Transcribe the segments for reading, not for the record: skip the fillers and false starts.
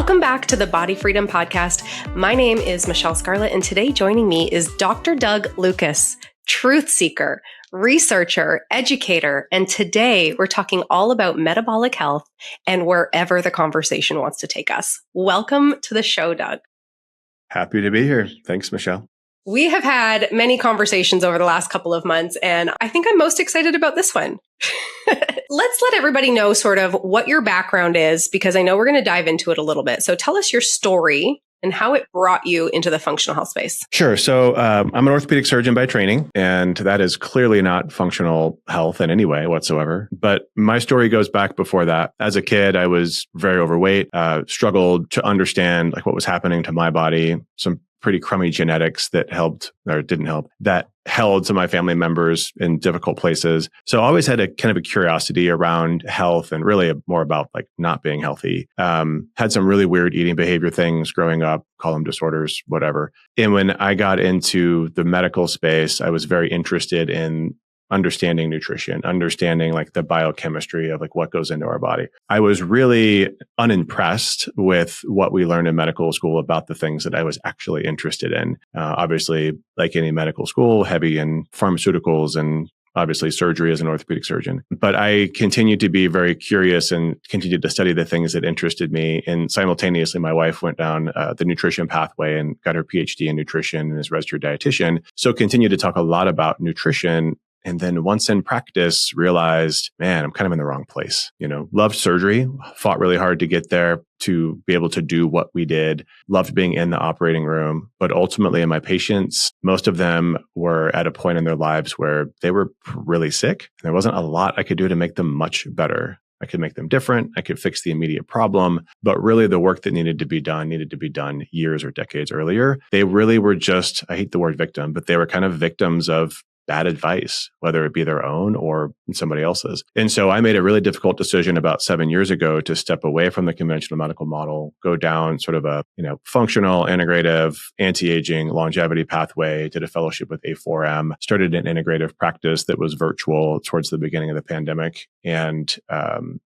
Welcome back to the Body Freedom Podcast. My name is Michele Scarlet, and today joining me is Dr. Doug Lucas, truth seeker, researcher, educator, and today we're talking all about metabolic health and wherever the conversation wants to take us. Welcome to the show, Doug. Happy to be here. Thanks, Michele. We have had many conversations over the last couple of months, and I think I'm most excited about this one. Let's let everybody know sort of what your background is, because I know we're going to dive into it a little bit. So tell us your story and how it brought you into the functional health space. Sure. So I'm an orthopedic surgeon by training, and that is clearly not functional health in any way whatsoever. But my story goes back before that. As a kid, I was very overweight, struggled to understand like what was happening to my body, some pretty crummy genetics that helped or didn't help, that held some of my family members in difficult places. So I always had a kind of a curiosity around health and really more about like not being healthy. Had some really weird eating behavior things growing up, call them disorders, whatever. And when I got into the medical space, I was very interested in understanding nutrition, understanding like the biochemistry of like what goes into our body. I was really unimpressed with what we learned in medical school about the things that I was actually interested in. Obviously, like any medical school, heavy in pharmaceuticals and obviously surgery as an orthopedic surgeon. But I continued to be very curious and continued to study the things that interested me. And simultaneously, my wife went down the nutrition pathway and got her PhD in nutrition and is a registered dietitian. So continued to talk a lot about nutrition. And then once in practice, realized, man, I'm kind of in the wrong place. You know, loved surgery, fought really hard to get there to be able to do what we did, loved being in the operating room. But ultimately in my patients, most of them were at a point in their lives where they were really sick. And there wasn't a lot I could do to make them much better. I could make them different. I could fix the immediate problem. But really the work that needed to be done years or decades earlier. They really were just, I hate the word victim, but they were kind of victims of bad advice, whether it be their own or somebody else's. And so I made a really difficult decision about 7 years ago to step away from the conventional medical model, go down sort of a, functional, integrative, anti-aging, longevity pathway, did a fellowship with A4M, started an integrative practice that was virtual towards the beginning of the pandemic, and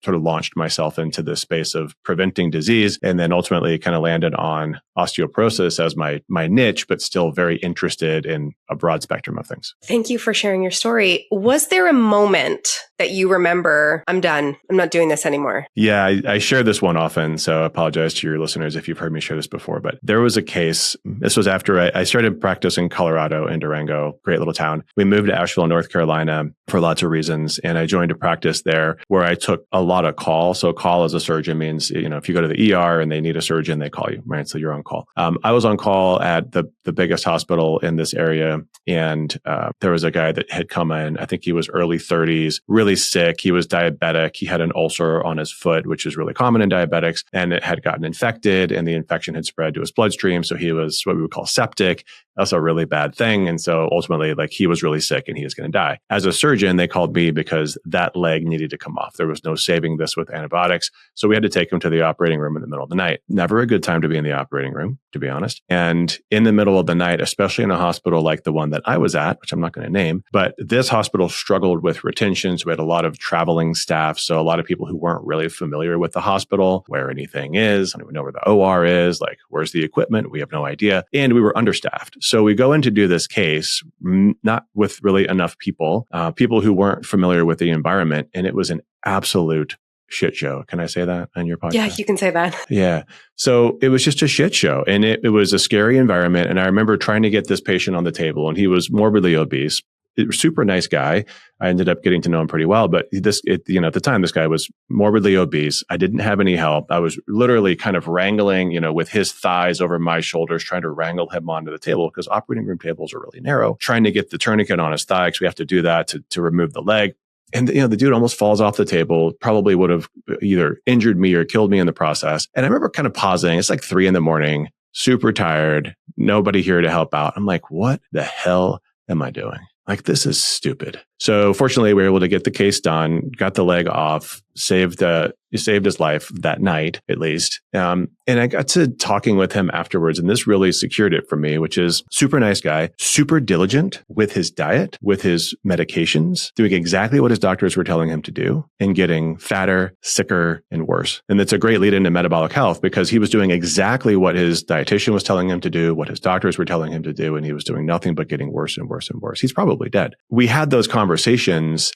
sort of launched myself into the space of preventing disease, and then ultimately kind of landed on osteoporosis as my niche, but still very interested in a broad spectrum of things. Thank you for sharing your story. Was there a moment that you remember, I'm done, I'm not doing this anymore? Yeah, I share this one often, so I apologize to your listeners if you've heard me share this before, but there was a case, this was after I started practice in Colorado, in Durango, great little town. We moved to Asheville, North Carolina for lots of reasons, and I joined a practice there where I took a lot of call. So call as a surgeon means, if you go to the ER and they need a surgeon, they call you, right? So you're on call. I was on call at the biggest hospital in this area, and there was a guy that had come in, I think he was early 30s, really sick. He was diabetic. He had an ulcer on his foot, which is really common in diabetics, and it had gotten infected, and the infection had spread to his bloodstream. So he was what we would call septic. That's a really bad thing. And so ultimately, he was really sick and he was going to die. As a surgeon, they called me because that leg needed to come off. There was no saving this with antibiotics. So we had to take him to the operating room in the middle of the night. Never a good time to be in the operating room, to be honest. And in the middle of the night, especially in a hospital like the one that I was at, which I'm not going to name, but this hospital struggled with retention. So we had a lot of traveling staff. So a lot of people who weren't really familiar with the hospital, where anything is. I don't even know where the OR is. Where's the equipment? We have no idea. And we were understaffed. So we go in to do this case, not with really enough people who weren't familiar with the environment. And it was an absolute shit show. Can I say that on your podcast? Yeah, you can say that. Yeah. So it was just a shit show, and it was a scary environment. And I remember trying to get this patient on the table, and he was morbidly obese. Super nice guy. I ended up getting to know him pretty well, but at the time, this guy was morbidly obese. I didn't have any help. I was literally kind of wrangling, with his thighs over my shoulders, trying to wrangle him onto the table because operating room tables are really narrow, trying to get the tourniquet on his thigh because we have to do that to remove the leg. And, the dude almost falls off the table, probably would have either injured me or killed me in the process. And I remember kind of pausing. It's like 3 a.m, super tired, nobody here to help out. I'm like, what the hell am I doing? This is stupid. So fortunately, we were able to get the case done, got the leg off, saved his life that night, at least. And And I got to talking with him afterwards, and this really secured it for me, which is super nice guy, super diligent with his diet, with his medications, doing exactly what his doctors were telling him to do and getting fatter, sicker, and worse. And that's a great lead into metabolic health because he was doing exactly what his dietitian was telling him to do, what his doctors were telling him to do, and he was doing nothing but getting worse and worse and worse. He's probably dead. We had those conversations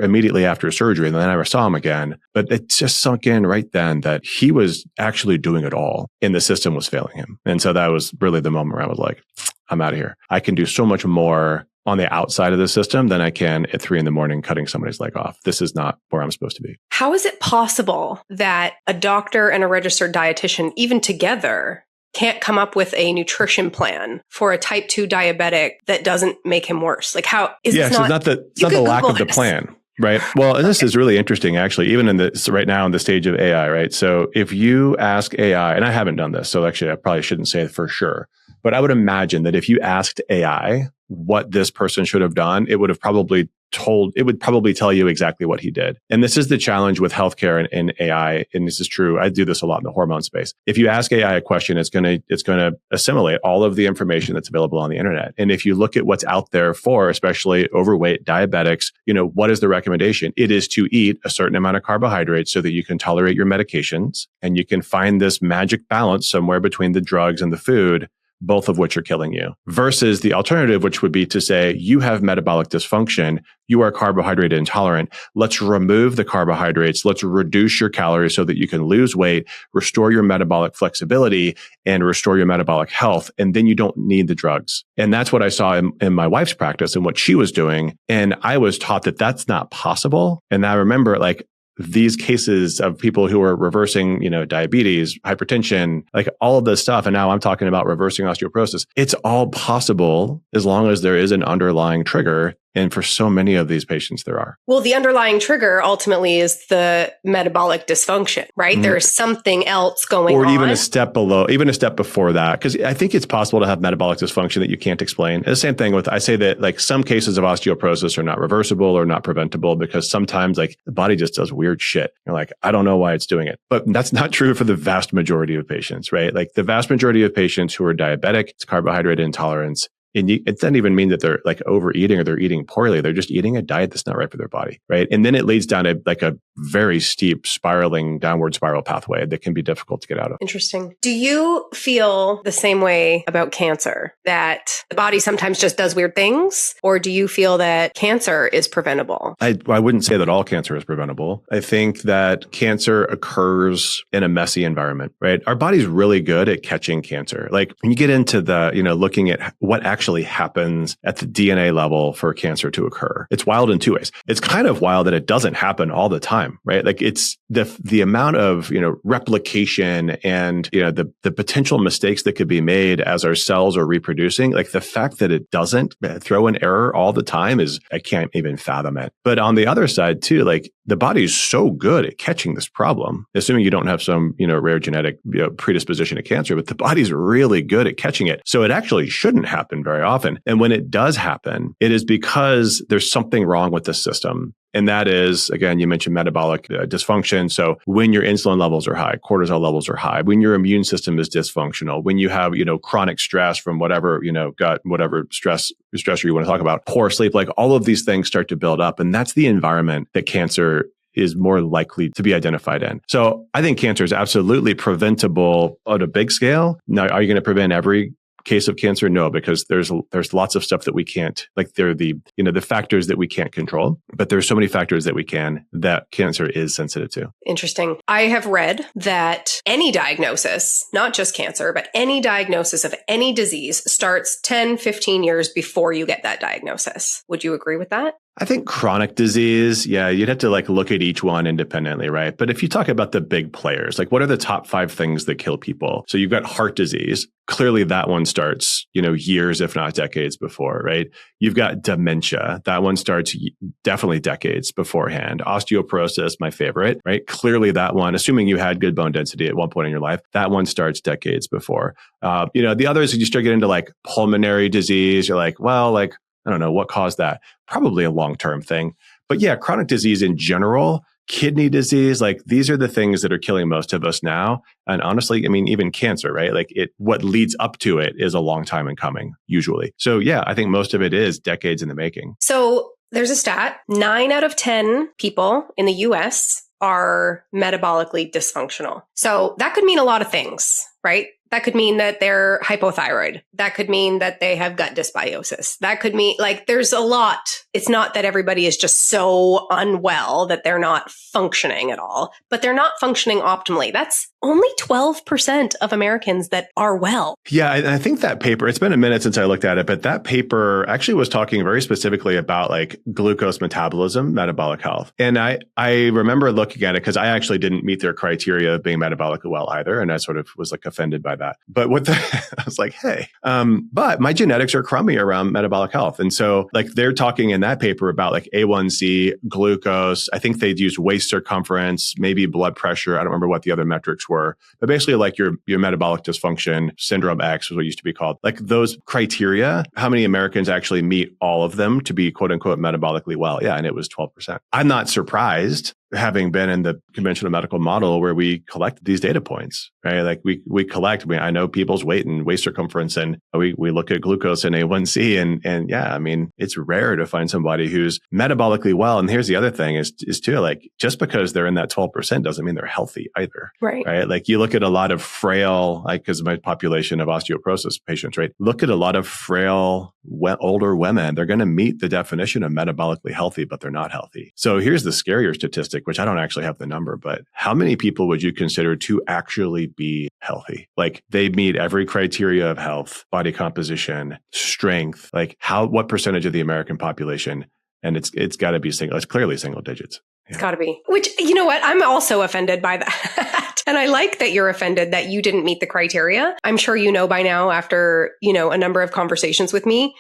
immediately after surgery, and then I never saw him again. But it just sunk in right then that he was actually doing it all, and the system was failing him. And so that was really the moment where I was like, I'm out of here. I can do so much more on the outside of the system than I can at 3 a.m. cutting somebody's leg off. This is not where I'm supposed to be. How is it possible that a doctor and a registered dietitian, even together, can't come up with a nutrition plan for a type 2 diabetic that doesn't make him worse? Like how is this not? It's not the lack of the plan. Right. Well, and this is really interesting, actually, even in this right now in the stage of AI, right? So if you ask AI, and I haven't done this, so actually I probably shouldn't say it for sure, but I would imagine that if you asked AI what this person should have done, it would probably tell you exactly what he did. And this is the challenge with healthcare and AI. And this is true. I do this a lot in the hormone space. If you ask AI a question, it's going to assimilate all of the information that's available on the internet. And if you look at what's out there for, especially overweight diabetics, what is the recommendation? It is to eat a certain amount of carbohydrates so that you can tolerate your medications and you can find this magic balance somewhere between the drugs and the food, both of which are killing you, versus the alternative, which would be to say, you have metabolic dysfunction, you are carbohydrate intolerant. Let's remove the carbohydrates. Let's reduce your calories so that you can lose weight, restore your metabolic flexibility, and restore your metabolic health. And then you don't need the drugs. And that's what I saw in my wife's practice and what she was doing. And I was taught that that's not possible. And I remember these cases of people who are reversing, diabetes, hypertension, like all of this stuff. And now I'm talking about reversing osteoporosis. It's all possible as long as there is an underlying trigger. And for so many of these patients, there are. Well, the underlying trigger ultimately is the metabolic dysfunction, right? Mm-hmm. There is something else going on. Or even a step before that. Because I think it's possible to have metabolic dysfunction that you can't explain. The same thing I say that some cases of osteoporosis are not reversible or not preventable because sometimes the body just does weird shit. You're like, I don't know why it's doing it. But that's not true for the vast majority of patients, right? The vast majority of patients who are diabetic, it's carbohydrate intolerance. And it doesn't even mean that they're overeating or they're eating poorly. They're just eating a diet that's not right for their body, right? And then it leads down a very steep downward spiral pathway that can be difficult to get out of. Interesting. Do you feel the same way about cancer, that the body sometimes just does weird things? Or do you feel that cancer is preventable? I wouldn't say that all cancer is preventable. I think that cancer occurs in a messy environment, right? Our body's really good at catching cancer. When you get into the, looking at what actually happens at the DNA level for cancer to occur, it's wild in 2 ways. It's kind of wild that it doesn't happen all the time, right? It's the amount of, replication and, the potential mistakes that could be made as our cells are reproducing. The fact that it doesn't throw an error all the time I can't even fathom it. But on the other side too, the body is so good at catching this problem, assuming you don't have some, rare genetic predisposition to cancer, but the body's really good at catching it. So it actually shouldn't happen very often. And when it does happen, it is because there's something wrong with the system. And that is, again, you mentioned metabolic dysfunction. So when your insulin levels are high, cortisol levels are high, when your immune system is dysfunctional, when you have, chronic stress from whatever, gut, whatever stressor you want to talk about, poor sleep, all of these things start to build up. And that's the environment that cancer is more likely to be identified in. So I think cancer is absolutely preventable on a big scale. Now, are you going to prevent every case of cancer? No, because there's lots of stuff that we can't, there are the factors that we can't control, but there's so many factors that we can, that cancer is sensitive to. Interesting. I have read that any diagnosis, not just cancer, but any diagnosis of any disease starts 10, 15 years before you get that diagnosis. Would you agree with that? I think chronic disease, yeah, you'd have to look at each one independently, right? But if you talk about the big players, what are the top 5 things that kill people? So you've got heart disease. Clearly that one starts, years, if not decades before, right? You've got dementia. That one starts definitely decades beforehand. Osteoporosis, my favorite, right? Clearly that one, assuming you had good bone density at one point in your life, that one starts decades before. The others, you start getting into pulmonary disease. You're I don't know what caused that. Probably a long-term thing. But yeah, chronic disease in general kidney disease, like these are the things that are killing most of us now. And honestly, I mean, even cancer, right? Like what leads up to it is a long time in coming, usually. So yeah, I think most of it is decades in the making. So there's a stat, 9 out of 10 people in the US are metabolically dysfunctional. So that could mean a lot of things, right? That could mean that they're hypothyroid. That could mean that they have gut dysbiosis. That could mean like there's a lot. It's not that everybody is just so unwell that they're not functioning at all, but they're not functioning optimally. That's only 12% of Americans that are well. Yeah, I think that paper, it's been a minute since I looked at it, but that paper actually was talking very specifically about like glucose metabolism, metabolic health. And I remember looking at it because I actually didn't meet their criteria of being metabolically well either. And I sort of was like offended by that. But I was like, hey, but my genetics are crummy around metabolic health. And so like they're talking in that paper about like A1C, glucose. I think they'd used waist circumference, maybe blood pressure. I don't remember what the other metrics were, but basically like your metabolic dysfunction, syndrome X was what it used to be called. Like those criteria, how many Americans actually meet all of them to be quote unquote metabolically well? Yeah. And it was 12%. I'm not surprised, having been in the conventional medical model where we collect these data points, right? Like we collect, I know people's weight and waist circumference, and we look at glucose and A1C, and yeah, I mean, it's rare to find somebody who's metabolically well. And here's the other thing is too, like just because they're in that 12% doesn't mean they're healthy either. Right. Like you look at a lot of frail, like because my population of osteoporosis patients, right? Look at a lot of frail, older women. They're going to meet the definition of metabolically healthy, but they're not healthy. So here's the scarier statistic, which I don't actually have the number, but how many people would you consider to actually be healthy? Like they meet every criteria of health, body composition, strength, like what percentage of the American population? And it's got to be it's clearly single digits. Yeah. It's got to be, which, you know what? I'm also offended by that. And I like that you're offended that you didn't meet the criteria. I'm sure you know by now after, a number of conversations with me,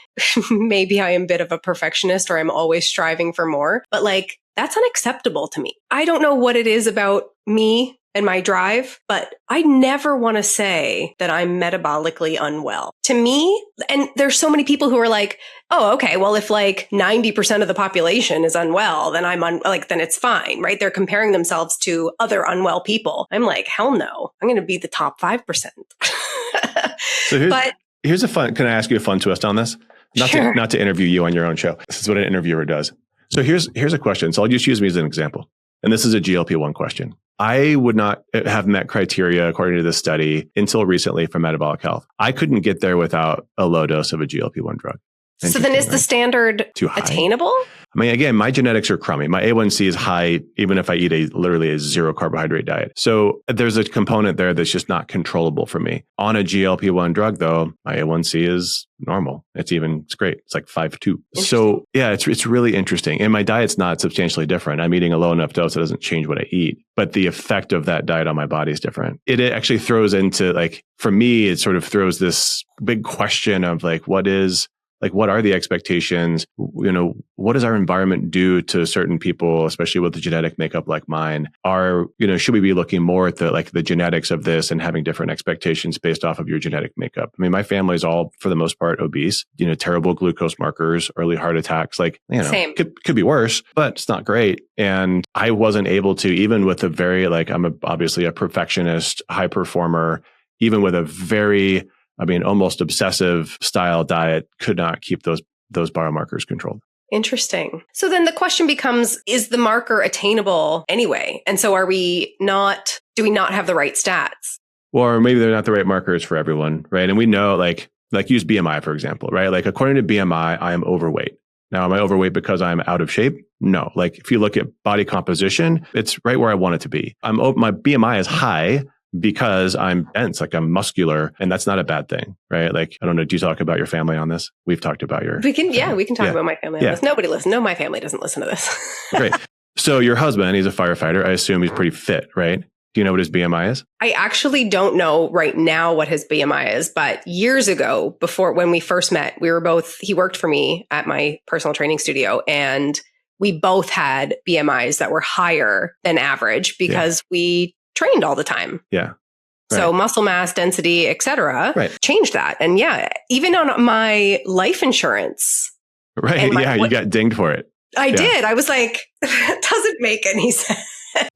maybe I am a bit of a perfectionist or I'm always striving for more, but like, that's unacceptable to me. I don't know what it is about me and my drive, but I never want to say that I'm metabolically unwell. To me, and there's so many people who are like, oh, okay, well, if like 90% of the population is unwell, then then it's fine, right? They're comparing themselves to other unwell people. I'm like, hell no, I'm going to be the top 5%. So here's can I ask you a fun twist on this? Not to interview you on your own show. This is what an interviewer does. So here's a question. So I'll just use me as an example. And this is a GLP-1 question. I would not have met criteria according to this study until recently for metabolic health. I couldn't get there without a low dose of a GLP-1 drug. So then is the standard too high? Attainable? I mean, again, my genetics are crummy. My A1C is high, even if I eat literally a zero carbohydrate diet. So there's a component there that's just not controllable for me. On a GLP-1 drug, though, my A1C is normal. It's great. It's like 5.2. So yeah, it's really interesting. And my diet's not substantially different. I'm eating a low enough dose that doesn't change what I eat, but the effect of that diet on my body is different. It actually throws into for me, it sort of throws this big question of what are the expectations? What does our environment do to certain people, especially with the genetic makeup like mine? Should we be looking more at the genetics of this and having different expectations based off of your genetic makeup? I mean, my family's all, for the most part, obese, terrible glucose markers, early heart attacks, Same. Could be worse, but it's not great. And I wasn't able to, even with a very, I'm obviously a perfectionist, high performer, even with a very, almost obsessive style diet, could not keep those biomarkers controlled. Interesting. So then the question becomes, is the marker attainable anyway? And so do we not have the right stats? Or maybe they're not the right markers for everyone, right? And we know, use BMI, for example, right? According to BMI, I am overweight. Now, am I overweight because I'm out of shape? No. If you look at body composition, it's right where I want it to be. My BMI is high because I'm dense, I'm muscular, and that's not a bad thing, right? I don't know, do you talk about your family on this? We've talked about we can talk about my family on this. Nobody listens. No, my family doesn't listen to this. Great. So your husband, he's a firefighter. I assume he's pretty fit, right? Do you know what his BMI is? I actually don't know right now what his BMI is, but years ago, when we first met, he worked for me at my personal training studio, and we both had BMIs that were higher than average because we trained all the time. Yeah. Right. So muscle mass, density, et cetera, changed that. And even on my life insurance. Right. You got dinged for it. I did. I was like, that doesn't make any sense.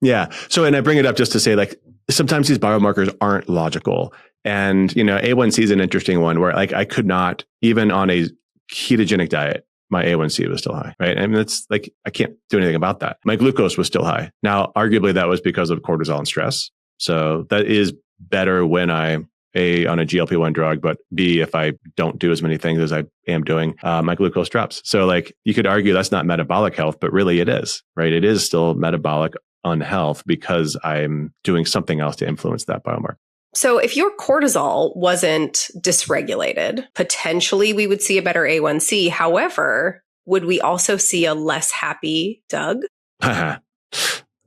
Yeah. So, and I bring it up just to say, like, sometimes these biomarkers aren't logical. And, A1C is an interesting one where, like, I could not, even on a ketogenic diet, my A1C was still high, right? I mean, it's like, I can't do anything about that. My glucose was still high. Now, arguably that was because of cortisol and stress. So that is better when I'm on a GLP-1 drug, but B, if I don't do as many things as I am doing, my glucose drops. So like, you could argue that's not metabolic health, but really it is, right? It is still metabolic unhealth because I'm doing something else to influence that biomarker. So if your cortisol wasn't dysregulated, potentially we would see a better A1C. However, would we also see a less happy Doug? I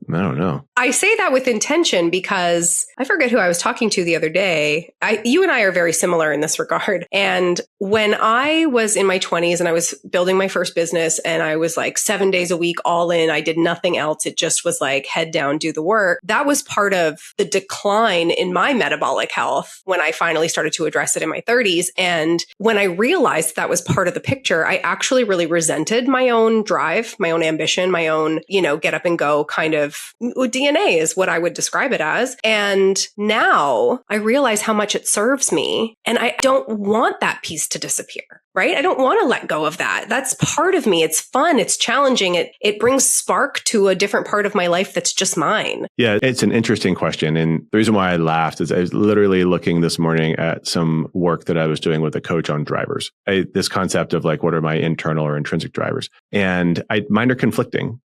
don't know. I say that with intention because I forget who I was talking to the other day. You and I are very similar in this regard. And when I was in my 20s and I was building my first business and I was like 7 days a week all in, I did nothing else. It just was like head down, do the work. That was part of the decline in my metabolic health when I finally started to address it in my 30s. And when I realized that was part of the picture, I actually really resented my own drive, my own ambition, my own, get up and go kind of DNA is what I would describe it as. And now I realize how much it serves me. And I don't want that piece to disappear, right? I don't want to let go of that. That's part of me. It's fun. It's challenging. It brings spark to a different part of my life that's just mine. Yeah, it's an interesting question. And the reason why I laughed is I was literally looking this morning at some work that I was doing with a coach on drivers. This concept of like, what are my internal or intrinsic drivers? And mine are conflicting,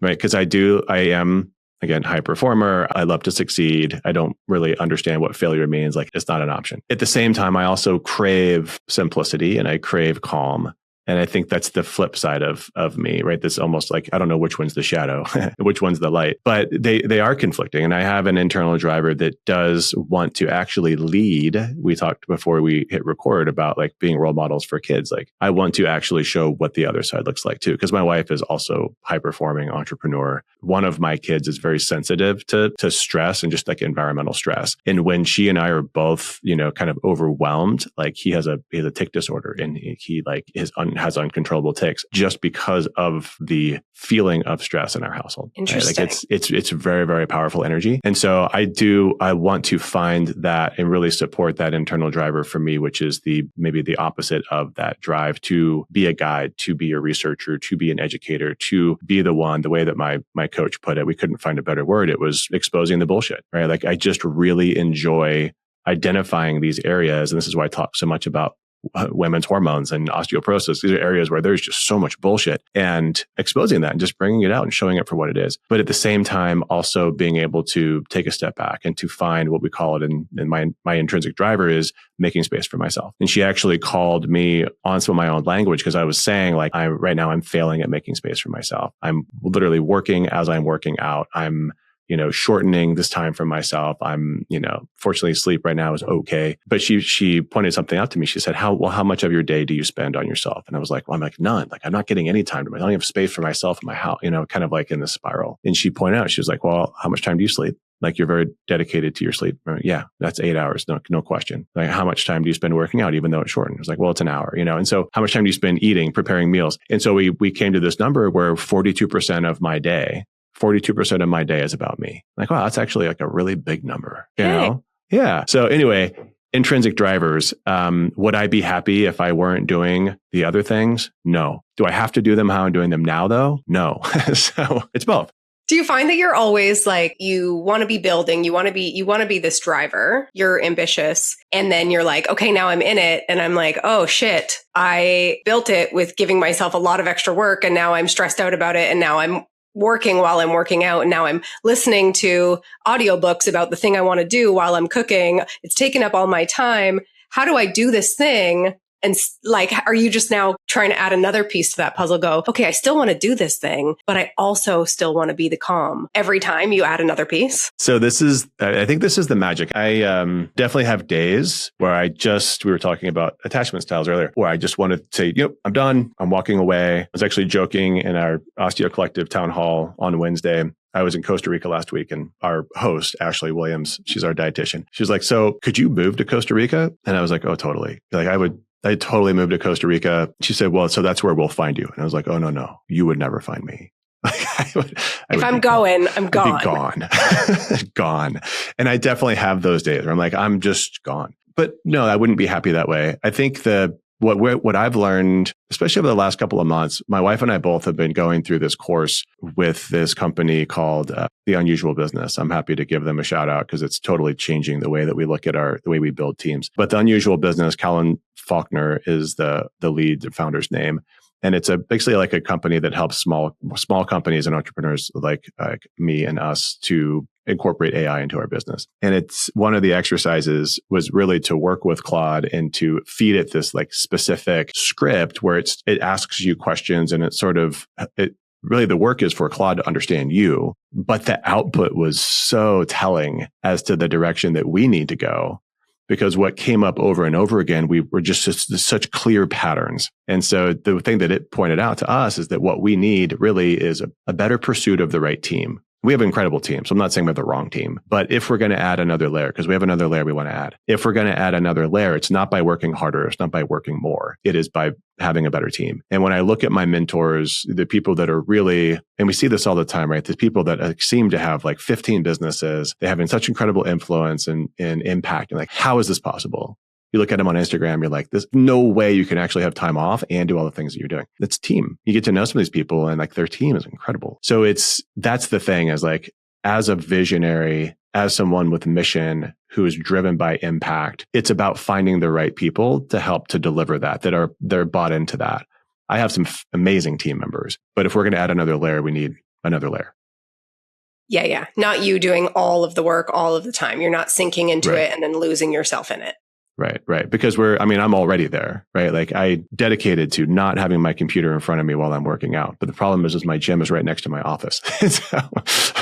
right? Because I am, again, high performer. I love to succeed. I don't really understand what failure means. Like, it's not an option. At the same time, I also crave simplicity and I crave calm. And I think that's the flip side of me, right? This almost like, I don't know which one's the shadow, which one's the light, but they are conflicting. And I have an internal driver that does want to actually lead. We talked before we hit record about like being role models for kids. Like, I want to actually show what the other side looks like too. Because my wife is also high performing entrepreneur. One of my kids is very sensitive to stress and just like environmental stress. And when she and I are both, kind of overwhelmed, like he has a tic disorder and he like has uncontrollable tics just because of the feeling of stress in our household. Interesting. Right? Like it's very, very powerful energy. And so I want to find that and really support that internal driver for me, which is maybe the opposite of that drive to be a guide, to be a researcher, to be an educator, to be the way that my coach put it, we couldn't find a better word. It was exposing the bullshit, right? Like, I just really enjoy identifying these areas. And this is why I talk so much about women's hormones and osteoporosis. These are areas where there's just so much bullshit, and exposing that and just bringing it out and showing it for what it is. But at the same time, also being able to take a step back and to find what we call it in my intrinsic driver is making space for myself. And she actually called me on some of my own language because I was saying like, right now I'm failing at making space for myself. I'm literally working as I'm working out. I'm shortening this time for myself. I'm, fortunately sleep right now is okay. But she pointed something out to me. She said, how much of your day do you spend on yourself? And I was like, well, I'm like, none. Like, I'm not getting any time to myself. I don't have space for myself in my house, kind of like in this spiral. And she pointed out, she was like, well, how much time do you sleep? Like, you're very dedicated to your sleep. Yeah, that's 8 hours. No question. Like, how much time do you spend working out, even though it's shortened? It's like, well, it's an hour, And so how much time do you spend eating, preparing meals? And so we came to this number where 42% of my day is about me. Like, wow, that's actually like a really big number, you know? Yeah. So anyway, intrinsic drivers. Would I be happy if I weren't doing the other things? No. Do I have to do them how I'm doing them now though? No. So it's both. Do you find that you're always like, you want to be building, you want to be this driver, you're ambitious, and then you're like, okay, now I'm in it. And I'm like, oh shit, I built it with giving myself a lot of extra work. And now I'm stressed out about it. And now I'm working while I'm working out. And now I'm listening to audiobooks about the thing I want to do while I'm cooking. It's taken up all my time. How do I do this thing? And like, are you just now trying to add another piece to that puzzle? Go, okay, I still want to do this thing, but I also still want to be the calm every time you add another piece. So I think this is the magic. I definitely have days where we were talking about attachment styles earlier, where I just want to say, I'm done. I'm walking away. I was actually joking in our Osteo Collective town hall on Wednesday. I was in Costa Rica last week, and our host, Ashley Williams, she's our dietitian. She was like, so could you move to Costa Rica? And I was like, oh, totally. Like, I totally moved to Costa Rica. She said, well, so that's where we'll find you. And I was like, oh, no, you would never find me. If I'm going, I'm gone. Be gone. Gone. And I definitely have those days where I'm like, I'm just gone. But no, I wouldn't be happy that way. I think what I've learned, especially over the last couple of months, my wife and I both have been going through this course with this company called The Unusual Business. I'm happy to give them a shout out because it's totally changing the way that we look at the way we build teams. But The Unusual Business, Callan Faulkner is the lead, the founder's name. And it's basically like a company that helps small companies and entrepreneurs like me and us to incorporate AI into our business. And it's one of the exercises was really to work with Claude and to feed it this like specific script where it asks you questions and really the work is for Claude to understand you. But the output was so telling as to the direction that we need to go. Because what came up over and over again, we were just such clear patterns. And so the thing that it pointed out to us is that what we need really is a better pursuit of the right team. We have an incredible team. So I'm not saying we have the wrong team, but if we're going to add another layer, because we have another layer we want to add, if we're going to add another layer, it's not by working harder. It's not by working more. It is by having a better team. And when I look at my mentors, the people that are really, and we see this all the time, right? The people that seem to have like 15 businesses, they're having such incredible influence and impact. And like, how is this possible? You look at them on Instagram, you're like, there's no way you can actually have time off and do all the things that you're doing. It's team. You get to know some of these people and like their team is incredible. So that's the thing is like, as a visionary, as someone with mission who is driven by impact, it's about finding the right people to help to deliver they're bought into that. I have some amazing team members, but if we're going to add another layer, we need another layer. Yeah. Not you doing all of the work all of the time. You're not sinking into Right. it and then losing yourself in it. Right. Because I'm already there, right? Like I dedicated to not having my computer in front of me while I'm working out. But the problem is my gym is right next to my office. So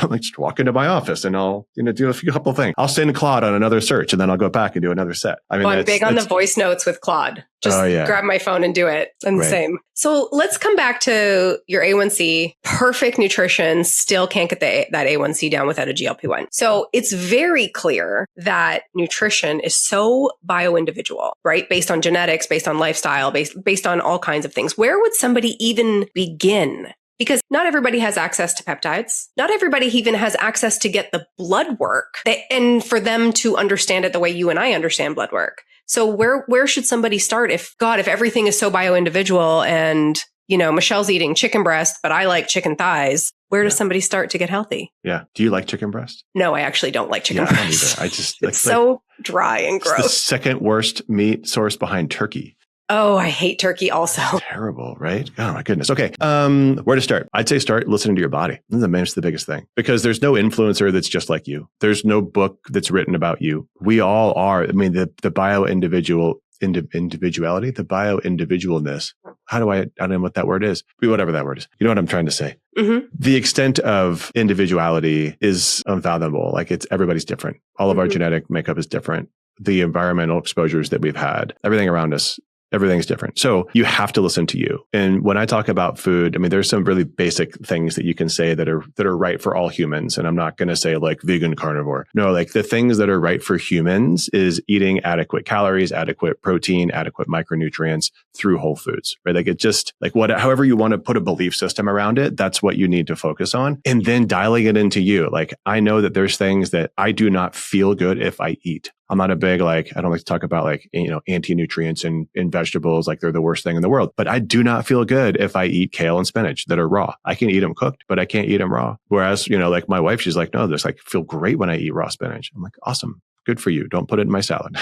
I'm like, just walk into my office and I'll, do a couple of things. I'll send Claude on another search and then I'll go back and do another set. I'm big on the voice notes with Claude. Just grab my phone and do it. And Right. same. So let's come back to your A1C. Perfect nutrition, still can't get that A1C down without a GLP-1. So it's very clear that nutrition is so bio-individual, right? Based on genetics, based on lifestyle, based on all kinds of things. Where would somebody even begin? Because not everybody has access to peptides. Not everybody even has access to get the blood work and for them to understand it the way you and I understand blood work. So where should somebody start if everything is so bio-individual and, Michelle's eating chicken breast, but I like chicken thighs. Where does somebody start to get healthy? Yeah. Do you like chicken breast? No, I actually don't like chicken breast. I don't either. I just it's so dry and gross. It's the second worst meat source behind turkey. Oh, I hate turkey also. Terrible, right? Oh my goodness. Okay. Where to start? I'd say start listening to your body. That's the biggest thing because there's no influencer that's just like you. There's no book that's written about you. We all are. The bio-individuality, the bio-individualness. I don't know what that word is. Whatever that word is. You know what I'm trying to say? Mm-hmm. The extent of individuality is unfathomable. Like everybody's different. All of our genetic makeup is different. The environmental exposures that we've had, everything around us, everything's different. So you have to listen to you. And when I talk about food, there's some really basic things that you can say that are right for all humans. And I'm not going to say like vegan carnivore. No, like the things that are right for humans is eating adequate calories, adequate protein, adequate micronutrients through whole foods, right? Like it just like however you want to put a belief system around it, that's what you need to focus on. And then dialing it into you. Like I know that there's things that I do not feel good if I eat. I'm not a big, I don't like to talk about anti-nutrients in vegetables, like they're the worst thing in the world. But I do not feel good if I eat kale and spinach that are raw. I can eat them cooked, but I can't eat them raw. Whereas, like my wife, she's like, no, this feel great when I eat raw spinach. I'm like, awesome. Good for you. Don't put it in my salad.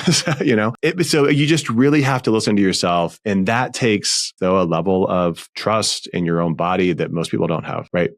So you just really have to listen to yourself. And that takes, though, a level of trust in your own body that most people don't have, right?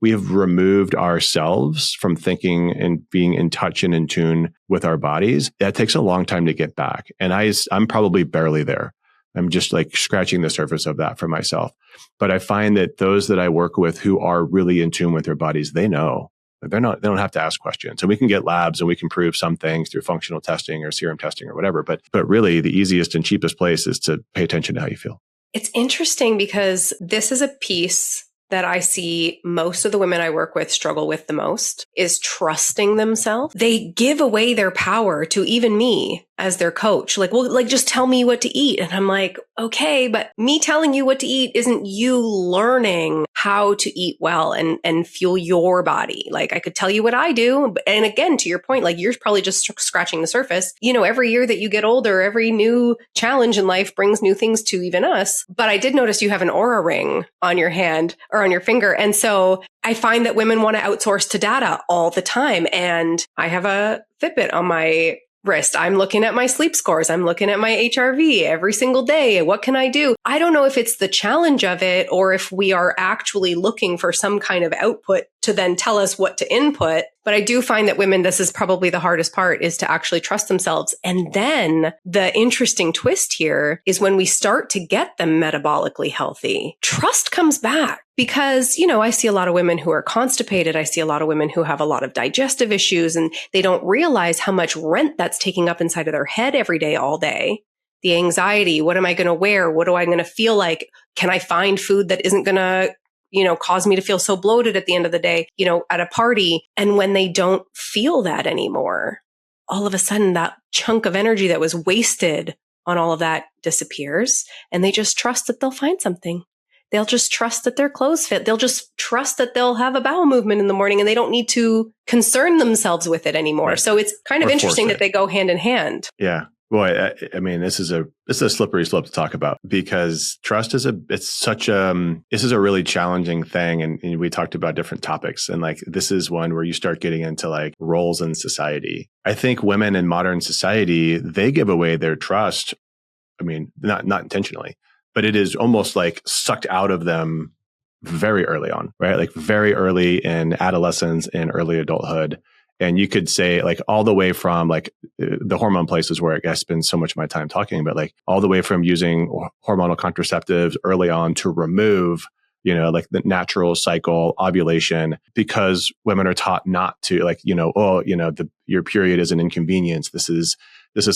We have removed ourselves from thinking and being in touch and in tune with our bodies. That takes a long time to get back. And I'm probably barely there. I'm just like scratching the surface of that for myself. But I find that those that I work with who are really in tune with their bodies, they know. They don't have to ask questions. So we can get labs and we can prove some things through functional testing or serum testing or whatever. But really the easiest and cheapest place is to pay attention to how you feel. It's interesting because this is a piece that I see most of the women I work with struggle with the most is trusting themselves. They give away their power to even me as their coach. Like, well, like, just tell me what to eat. And I'm like, okay, but me telling you what to eat isn't you learning how to eat well and fuel your body. Like, I could tell you what I do. And again, to your point, like, you're probably just scratching the surface. You know, every year that you get older, every new challenge in life brings new things to even us. But I did notice you have an Oura ring on your hand or on your finger. And so I find that women want to outsource to data all the time. And I have a Fitbit on my wrist. I'm looking at my sleep scores. I'm looking at my HRV every single day. What can I do? I don't know if it's the challenge of it or if we are actually looking for some kind of output to then tell us what to input. But I do find that women, this is probably the hardest part, is to actually trust themselves. And then the interesting twist here is when we start to get them metabolically healthy, trust comes back. Because, you know, I see a lot of women who are constipated. I see a lot of women who have a lot of digestive issues, and they don't realize how much rent that's taking up inside of their head every day, all day. The anxiety, what am I going to wear? What do I going to feel like? Can I find food that isn't going to, you know, cause me to feel so bloated at the end of the day, you know, at a party? And when they don't feel that anymore, all of a sudden that chunk of energy that was wasted on all of that disappears, and they just trust that they'll find something. They'll just trust that their clothes fit. They'll just trust that they'll have a bowel movement in the morning, and they don't need to concern themselves with it anymore. Right. So it's kind of interesting that they go hand in hand. Yeah. Boy, I mean, this is a slippery slope to talk about, because trust is this is a really challenging thing. And we talked about different topics, and like, this is one where you start getting into like roles in society. I think women in modern society, they give away their trust. I mean, not intentionally, but it is almost like sucked out of them very early on, right? Like very early in adolescence and early adulthood. And you could say like all the way from like the hormone places where I spend so much of my time talking about, like all the way from using hormonal contraceptives early on to remove, you know, like the natural cycle, ovulation, because women are taught not to, like, you know, oh, you know, your period is an inconvenience. This is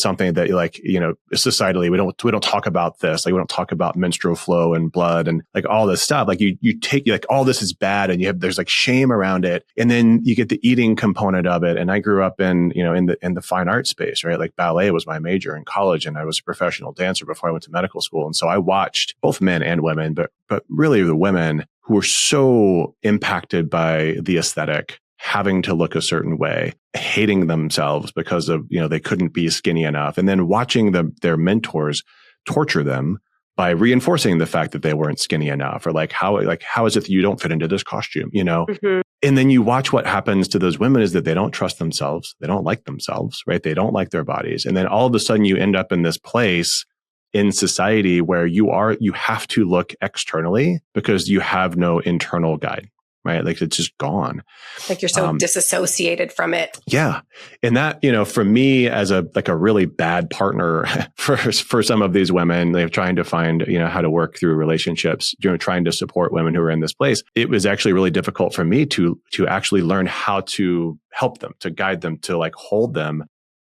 something that, like, you know, societally, we don't talk about this. Like, we don't talk about menstrual flow and blood and like all this stuff. Like you take like all this is bad, and there's like shame around it. And then you get the eating component of it. And I grew up in, you know, in the fine art space, right? Like ballet was my major in college, and I was a professional dancer before I went to medical school. And so I watched both men and women, but really the women who were so impacted by the aesthetic, having to look a certain way, hating themselves because of, you know, they couldn't be skinny enough. And then watching their mentors torture them by reinforcing the fact that they weren't skinny enough, or how is it that you don't fit into this costume, you know? Mm-hmm. And then you watch what happens to those women is that they don't trust themselves. They don't like themselves, right? They don't like their bodies. And then all of a sudden you end up in this place in society where you have to look externally because you have no internal guide. Right. Like it's just gone. Like you're so disassociated from it. Yeah. And that, you know, for me as a really bad partner for some of these women, they're trying to find, you know, how to work through relationships, you know, trying to support women who are in this place. It was actually really difficult for me to actually learn how to help them, to guide them, to like hold them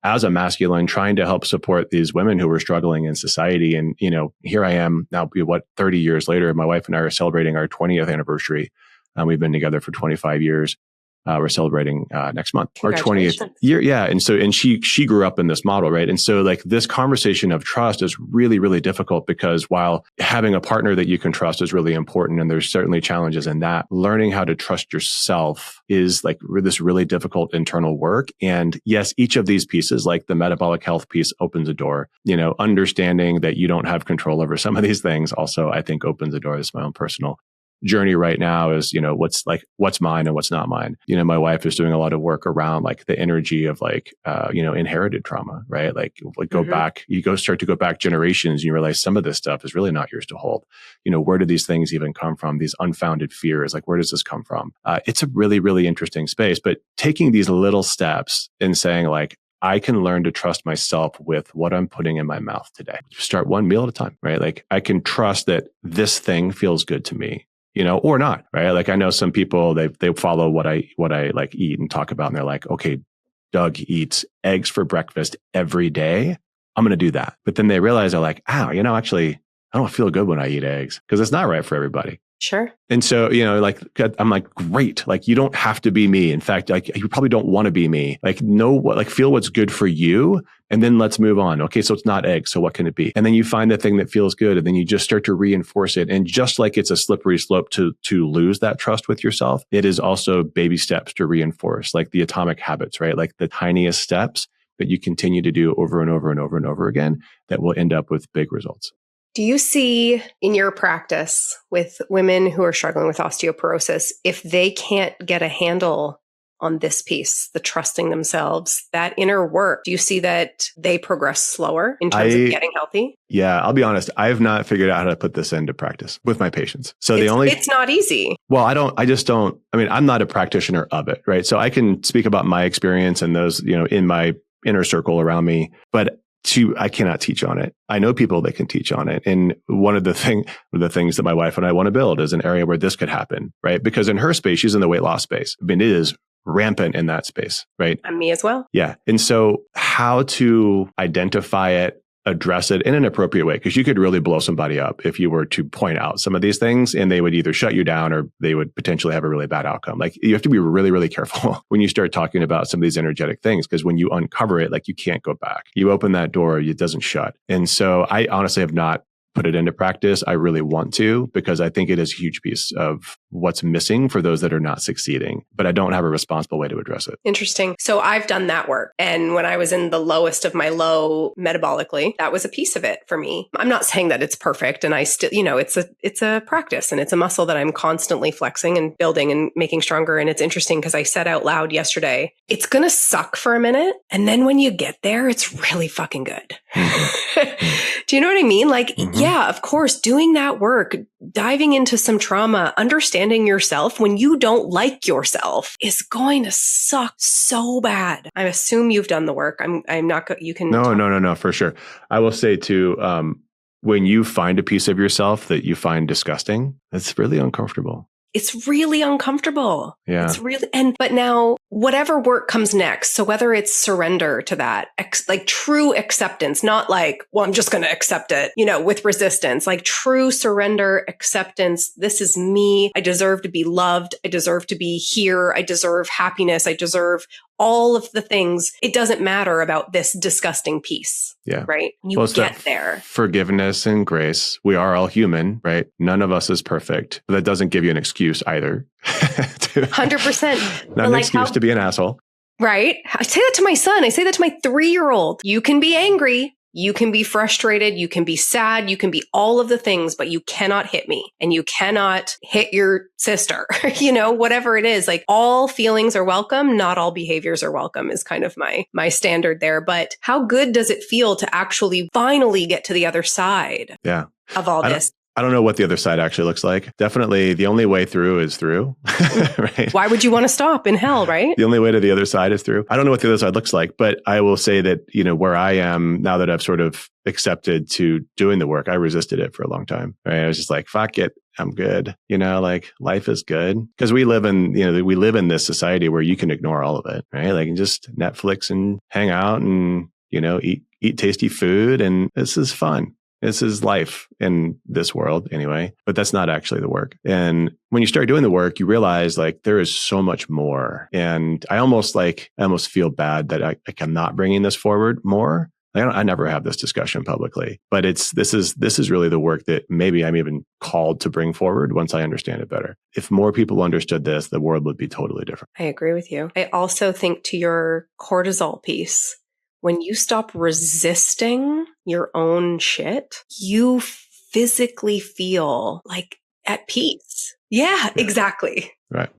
as a masculine, trying to help support these women who were struggling in society. And, you know, here I am now, 30 years later, my wife and I are celebrating our 20th anniversary. We've been together for 25 years. We're celebrating next month, our 20th year. Yeah. And she grew up in this model, right? And so like this conversation of trust is really, really difficult, because while having a partner that you can trust is really important, and there's certainly challenges in that, learning how to trust yourself is like this really difficult internal work. And yes, each of these pieces, like the metabolic health piece, opens a door. You know, understanding that you don't have control over some of these things also, I think, opens a door. This is my own personal journey right now, is, you know, what's mine and what's not mine. You know, my wife is doing a lot of work around like the energy of like, you know, inherited trauma, right? Like go back, start to go back generations, and you realize some of this stuff is really not yours to hold. You know, where do these things even come from? These unfounded fears, like where does this come from? It's a really, really interesting space, but taking these little steps and saying like, I can learn to trust myself with what I'm putting in my mouth today. Start one meal at a time, right? Like I can trust that this thing feels good to me, you know, or not, right? Like I know some people, they follow what I like eat and talk about, and they're like, okay, Doug eats eggs for breakfast every day. I'm going to do that. But then they realize they're like, you know, actually, I don't feel good when I eat eggs, because it's not right for everybody. Sure. And so, like, I'm like, great. Like, you don't have to be me. In fact, like, you probably don't want to be me. Like, feel what's good for you. And then let's move on. Okay. So it's not eggs. So what can it be? And then you find the thing that feels good. And then you just start to reinforce it. And just like it's a slippery slope to lose that trust with yourself, it is also baby steps to reinforce, like the atomic habits, right? Like the tiniest steps that you continue to do over and over and over and over again that will end up with big results. Do you see in your practice with women who are struggling with osteoporosis, if they can't get a handle on this piece, the trusting themselves, that inner work, do you see that they progress slower in terms of getting healthy? Yeah, I'll be honest. I have not figured out how to put this into practice with my patients. So it's not easy. Well, I'm not a practitioner of it, right? So I can speak about my experience and those, in my inner circle around me, but I cannot teach on it. I know people that can teach on it. And one of the things that my wife and I want to build is an area where this could happen, right? Because in her space, she's in the weight loss space. I mean, it is rampant in that space, right? And me as well. Yeah. And so how to identify it, address it in an appropriate way, because you could really blow somebody up if you were to point out some of these things and they would either shut you down or they would potentially have a really bad outcome. Like, you have to be really, really careful when you start talking about some of these energetic things, because when you uncover it, like, you can't go back. You open that door, it doesn't shut. And so I honestly have not put it into practice. I really want to, because I think it is a huge piece of what's missing for those that are not succeeding, but I don't have a responsible way to address it. Interesting. So I've done that work. And when I was in the lowest of my low metabolically, that was a piece of it for me. I'm not saying that it's perfect. And I still, it's a practice and it's a muscle that I'm constantly flexing and building and making stronger. And it's interesting because I said out loud yesterday, it's going to suck for a minute. And then when you get there, it's really fucking good. Do you know what I mean? Like, yeah, of course, doing that work, diving into some trauma, understanding yourself when you don't like yourself is going to suck so bad. I assume you've done the work. I'm not, you can. No, for sure. I will say too, when you find a piece of yourself that you find disgusting, that's really uncomfortable. It's really uncomfortable. Yeah. It's really, but now whatever work comes next. So whether it's surrender to that, like true acceptance, not like, well, I'm just going to accept it, with resistance, like true surrender, acceptance. This is me. I deserve to be loved. I deserve to be here. I deserve happiness. I deserve all of the things. It doesn't matter about this disgusting piece. Yeah. Right. You get there. Forgiveness and grace. We are all human, right? None of us is perfect. But that doesn't give you an excuse either. 100%. Not an excuse to be an asshole. Right. I say that to my son. I say that to my 3-year-old. You can be angry. You can be frustrated. You can be sad. You can be all of the things, but you cannot hit me and you cannot hit your sister, whatever it is. Like, all feelings are welcome. Not all behaviors are welcome is kind of my standard there. But how good does it feel to actually finally get to the other side of all this? I don't know what the other side actually looks like. Definitely the only way through is through, right? Why would you want to stop in hell, right? The only way to the other side is through. I don't know what the other side looks like, but I will say that, where I am now that I've sort of accepted to doing the work, I resisted it for a long time, right? I was just like, fuck it. I'm good. Like, life is good. Because we live in this society where you can ignore all of it, right? Like, just Netflix and hang out and, eat tasty food. And this is fun. This is life in this world anyway, but that's not actually the work. And when you start doing the work, you realize like there is so much more. And I almost feel bad that I'm not bringing this forward more. I never have this discussion publicly, but this is really the work that maybe I'm even called to bring forward once I understand it better. If more people understood this, the world would be totally different. I agree with you. I also think to your cortisol piece, when you stop resisting your own shit, you physically feel like at peace. Yeah, exactly.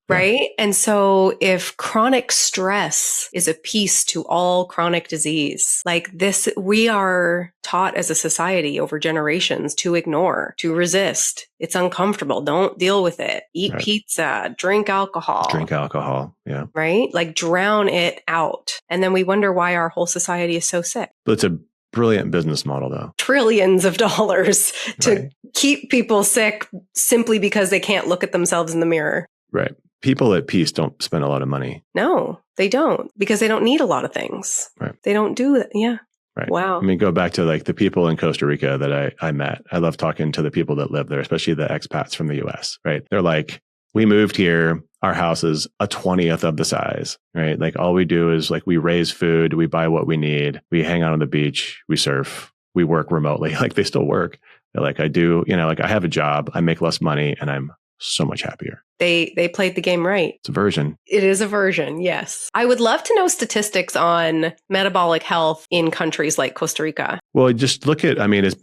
Right. And so if chronic stress is a piece to all chronic disease, like this, we are taught as a society over generations to ignore, to resist. It's uncomfortable. Don't deal with it. Eat pizza, drink alcohol. Yeah. Right. Like drown it out. And then we wonder why our whole society is so sick. But it's a brilliant business model, though. Trillions of dollars to keep people sick simply because they can't look at themselves in the mirror. Right. People at peace don't spend a lot of money. No, they don't, because they don't need a lot of things. Right. They don't do that. Yeah. Right. Wow. I mean, go back to like the people in Costa Rica that I met. I love talking to the people that live there, especially the expats from the US, right? They're like, we moved here. Our house is a 20th of the size, right? Like all we do is like we raise food, we buy what we need, we hang out on the beach, we surf, we work remotely. Like they still work. They're like I do, like I have a job, I make less money and I'm so much happier. They played the game right. It's a version. It is a version, yes. I would love to know statistics on metabolic health in countries like Costa Rica. Well, just look at,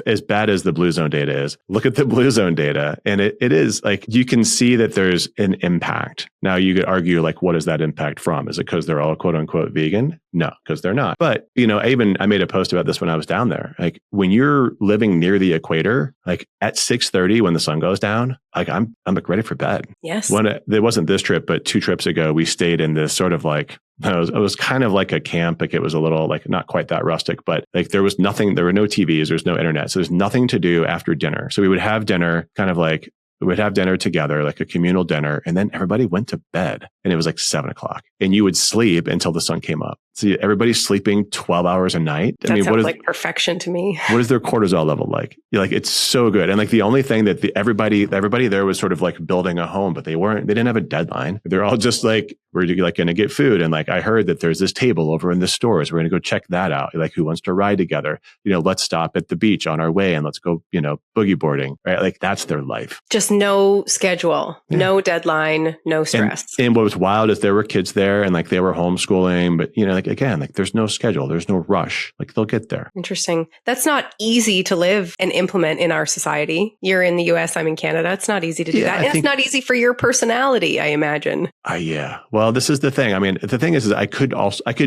as bad as the Blue Zone data is, look at the Blue Zone data. And it is like, you can see that there's an impact. Now you could argue like, what is that impact from? Is it because they're all quote unquote vegan? No, because they're not. But, I made a post about this when I was down there. Like when you're living near the equator, like at 6:30 when the sun goes down, like I'm like ready for bed. Yes. There wasn't this trip, but 2 trips ago, we stayed in this sort of like, it was kind of like a camp. Like it was a little like not quite that rustic, but like there was nothing, there were no TVs, there's no internet. So there's nothing to do after dinner. So we would have dinner kind of like, we would have dinner together, like a communal dinner. And then everybody went to bed and it was like 7:00 and you would sleep until the sun came up. So everybody's sleeping 12 hours a night. That sounds like perfection to me. What is their cortisol level like? Like, it's so good. And like the only thing that everybody there was sort of like building a home, but they didn't have a deadline. They're all just like, we're like going to get food. And like, I heard that there's this table over in the stores. We're going to go check that out. Like who wants to ride together? Let's stop at the beach on our way and let's go, boogie boarding, right? Like that's their life. Just no schedule, no deadline, no stress. And what was wild is there were kids there and like they were homeschooling, but like again, like there's no schedule, there's no rush, like they'll get there. Interesting. That's not easy to live and implement in our society. You're in the US, I'm in Canada. It's not easy to do that. And it's not easy for your personality, I imagine. Yeah. Well, this is the thing. I mean, the thing is I could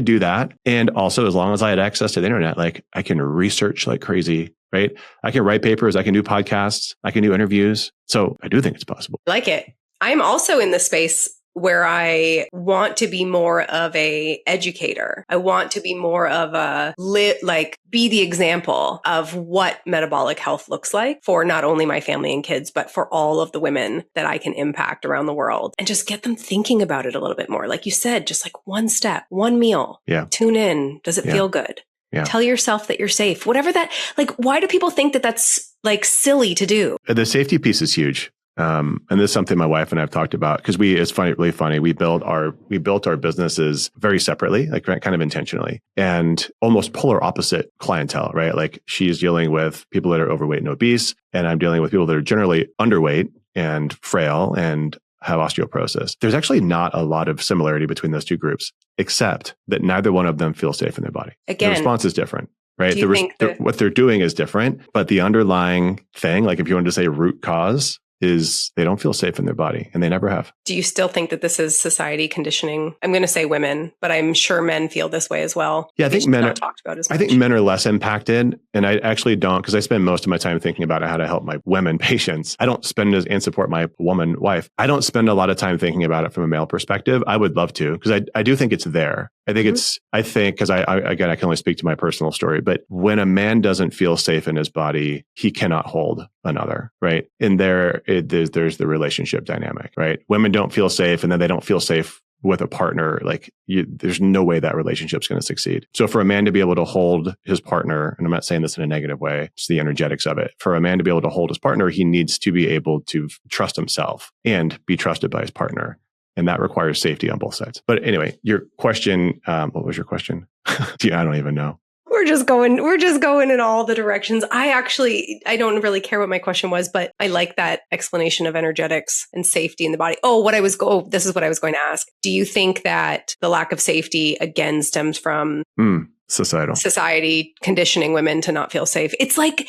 do that. And also as long as I had access to the internet, like I can research like crazy, right? I can write papers, I can do podcasts, I can do interviews. So I do think it's possible. Like it. I'm also in the space where I want to be more of a educator. I want to be more of be the example of what metabolic health looks like for not only my family and kids, but for all of the women that I can impact around the world and just get them thinking about it a little bit more. Like you said, just like one step, one meal, tune in. Does it feel good? Yeah. Tell yourself that you're safe, whatever that, like, why do people think that that's like silly to do? The safety piece is huge. And this is something my wife and I have talked about because really funny. We built our businesses very separately, like kind of intentionally, and almost polar opposite clientele, right? Like she's dealing with people that are overweight and obese, and I'm dealing with people that are generally underweight and frail and have osteoporosis. There's actually not a lot of similarity between those two groups, except that neither one of them feel safe in their body. Again, the response is different. Right. What they're doing is different, but the underlying thing, like if you wanted to say root cause, is they don't feel safe in their body and they never have. Do you still think that this is society conditioning? I'm going to say women, but I'm sure men feel this way as well. Yeah, I think men are talked about as much. I think men are less impacted, and I actually don't, because I spend most of my time thinking about how to help my women patients. I don't spend and support my woman wife. I don't spend a lot of time thinking about it from a male perspective. I would love to, because I do think it's there. I think because I can only speak to my personal story, but when a man doesn't feel safe in his body, he cannot hold another, right? And there's the relationship dynamic, right? Women don't feel safe, and then they don't feel safe with a partner. Like there's no way that relationship's going to succeed. So for a man to be able to hold his partner, and I'm not saying this in a negative way, it's the energetics of it. For a man to be able to hold his partner, he needs to be able to trust himself and be trusted by his partner. And that requires safety on both sides. But anyway, your question, what was your question? Yeah, I don't even know. We're just going in all the directions. I don't really care what my question was, but I like that explanation of energetics and safety in the body. This is what I was going to ask. Do you think that the lack of safety again stems from society conditioning women to not feel safe? It's like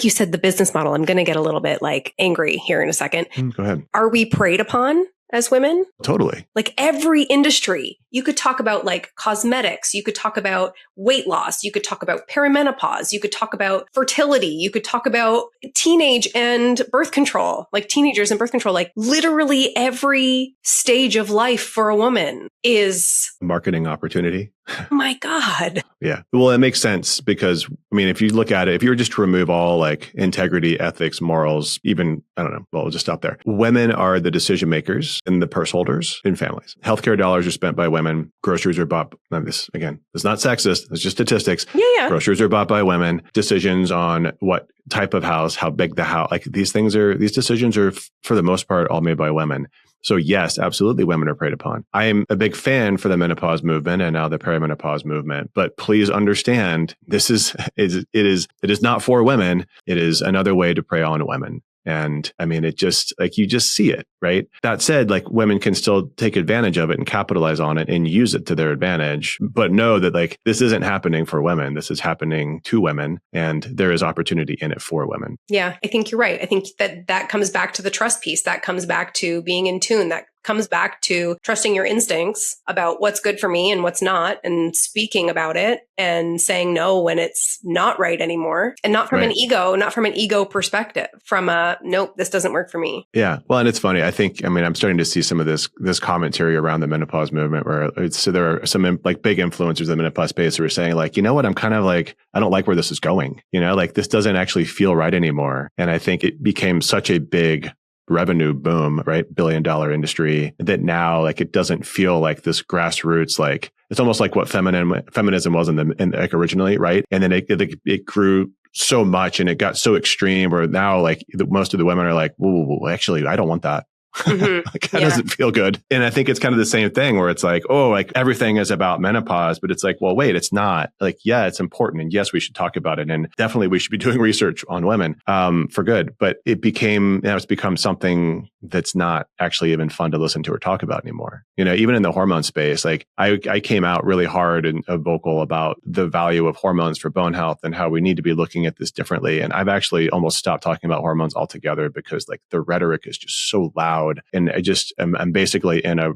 you said, the business model. I'm going to get a little bit like angry here in a second. Go ahead. Are we preyed upon as women? Totally. Like every industry, you could talk about like cosmetics, you could talk about weight loss, you could talk about perimenopause, you could talk about fertility, you could talk about teenage and birth control, like teenagers and birth control, like literally every stage of life for a woman is marketing opportunity. Oh my God. Yeah. Well, it makes sense because, I mean, if you look at it, if you were just to remove all like integrity, ethics, morals, even, I don't know, well, we'll just stop there. Women are the decision makers and the purse holders in families. Healthcare dollars are spent by women. Groceries are bought. Now this, again, it's not sexist. It's just statistics. Yeah. Groceries are bought by women. Decisions on what type of house, how big the house, like these decisions are for the most part all made by women. So yes, absolutely, women are preyed upon. I am a big fan for the menopause movement and now the perimenopause movement, but please understand it is not for women. It is another way to prey on women. And I mean, it just like you just see it, right? That said, like women can still take advantage of it and capitalize on it and use it to their advantage, but know that like this isn't happening for women. This is happening to women and there is opportunity in it for women. Yeah, I think you're right. I think that comes back to the trust piece. That comes back to being in tune. That comes back to trusting your instincts about what's good for me and what's not, and speaking about it and saying no when it's not right anymore, and not from an ego perspective, from a, nope, this doesn't work for me. Yeah. Well, and it's funny. I'm starting to see some of this commentary around the menopause movement where there are some like big influencers in the menopause space who are saying like, you know what, I'm kind of like, I don't like where this is going, like this doesn't actually feel right anymore. And I think it became such a big revenue boom, right? $1 billion industry that now like it doesn't feel like this grassroots, like it's almost like what feminism was like originally, right? And then it grew so much and it got so extreme where now like most of the women are like, whoa, actually, I don't want that. Mm-hmm. Like that doesn't feel good. And I think it's kind of the same thing where it's like, oh, like everything is about menopause, but it's like, well, wait, it's not. Like, yeah, it's important. And yes, we should talk about it. And definitely we should be doing research on women for good. But it's become something that's not actually even fun to listen to or talk about anymore. Even in the hormone space, like I came out really hard and vocal about the value of hormones for bone health and how we need to be looking at this differently. And I've actually almost stopped talking about hormones altogether because like the rhetoric is just so loud. And I'm basically in a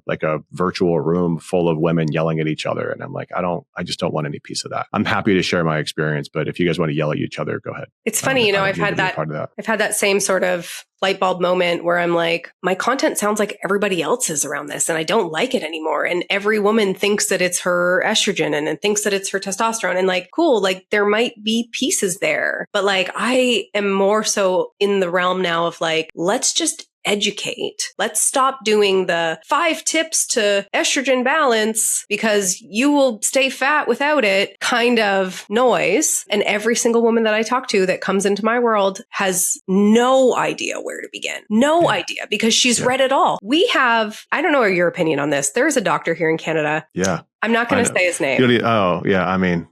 virtual room full of women yelling at each other. And I'm like, I just don't want any piece of that. I'm happy to share my experience, but if you guys want to yell at each other, go ahead. It's funny, I've had that same sort of light bulb moment where I'm like, my content sounds like everybody else's around this and I don't like it anymore. And every woman thinks that it's her estrogen and thinks that it's her testosterone, and like, cool, like there might be pieces there, but like I am more so in the realm now of like, let's just educate. Let's stop doing the 5 tips to estrogen balance because you will stay fat without it kind of noise. And every single woman that I talk to that comes into my world has no idea where to begin. No idea, because she's read it all. We have, I don't know your opinion on this. There's a doctor here in Canada. Yeah. I'm not going to say his name. Oh, yeah. I mean,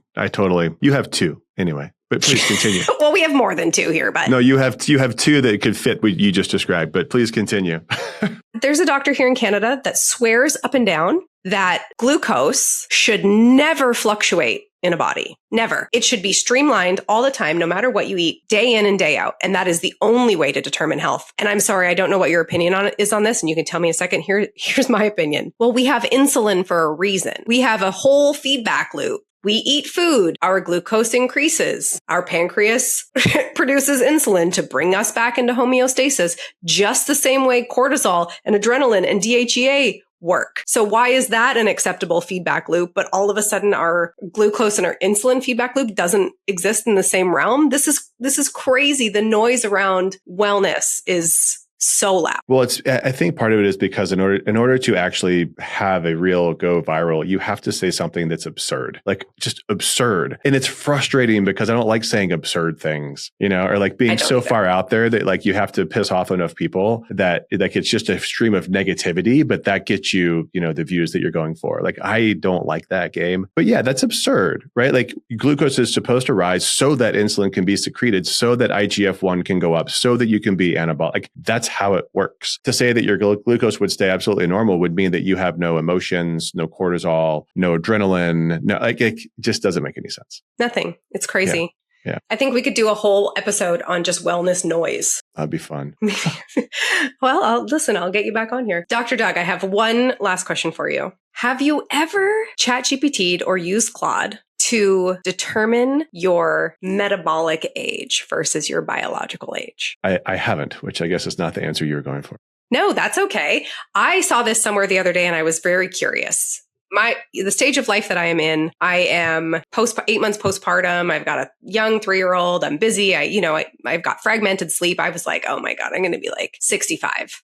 you have 2 anyway. But please continue. Well, we have more than 2 here, but no, you have 2 that could fit what you just described. But please continue. There's a doctor here in Canada that swears up and down that glucose should never fluctuate in a body. Never. It should be streamlined all the time, no matter what you eat, day in and day out. And that is the only way to determine health. And I'm sorry, I don't know what your opinion is on this. And you can tell me in a second. Here's my opinion. Well, we have insulin for a reason. We have a whole feedback loop. We eat food, our glucose increases, our pancreas produces insulin to bring us back into homeostasis, just the same way cortisol and adrenaline and DHEA work. So why is that an acceptable feedback loop, but all of a sudden our glucose and our insulin feedback loop doesn't exist in the same realm? This is crazy. The noise around wellness is so loud. Well, I think part of it is because in order to actually have a real go viral, you have to say something that's absurd, like just absurd. And it's frustrating because I don't like saying absurd things, or like being so far out there that like you have to piss off enough people that like it's just a stream of negativity, but that gets you, the views that you're going for. Like I don't like that game. But yeah, that's absurd, right? Like glucose is supposed to rise so that insulin can be secreted, so that IGF-1 can go up, so that you can be anabolic. Like that's how it works. To say that your glucose would stay absolutely normal would mean that you have no emotions, no cortisol, no adrenaline. No, like it just doesn't make any sense. Nothing. It's crazy. Yeah. I think we could do a whole episode on just wellness noise. That'd be fun. Well, I'll get you back on here. Dr. Doug, I have one last question for you. Have you ever ChatGPT'd or used Claude to determine your metabolic age versus your biological age? I haven't, which I guess is not the answer you were going for. No, that's okay. I saw this somewhere the other day and I was very curious. The stage of life that I am in, I am 8 months postpartum. I've got a young 3-year-old. I'm busy. I've got fragmented sleep. I was like, oh my God, I'm going to be like 65,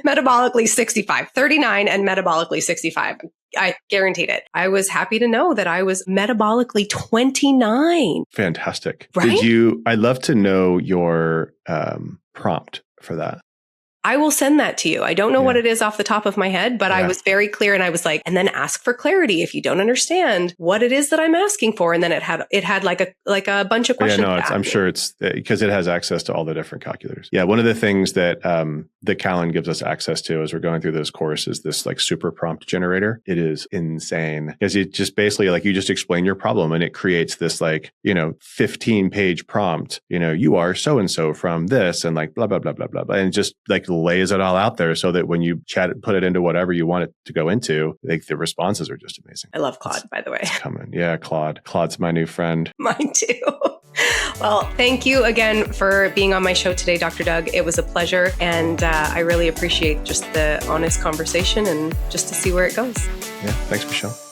metabolically 65, 39 and metabolically 65. I guaranteed it. I was happy to know that I was metabolically 29. Fantastic. Right? I'd love to know your prompt for that. I will send that to you. I don't know what it is off the top of my head, but I was very clear, and I was like, and then ask for clarity if you don't understand what it is that I'm asking for. And then it had like a bunch of questions. I'm sure it's because it has access to all the different calculators. Yeah. One of the things that the Callan gives us access to as we're going through this course is this like super prompt generator. It is insane because it just basically like you just explain your problem and it creates this 15-page prompt, you are so-and-so from this and like blah, blah, blah, blah, blah, blah. And just like lays it all out there so that when you put it into whatever you want it to go into, like the responses are just amazing. I love Claude, by the way. It's coming. Yeah, Claude. Claude's my new friend. Mine too. Well, thank you again for being on my show today, Dr. Doug. It was a pleasure. And I really appreciate just the honest conversation and just to see where it goes. Yeah. Thanks, Michelle.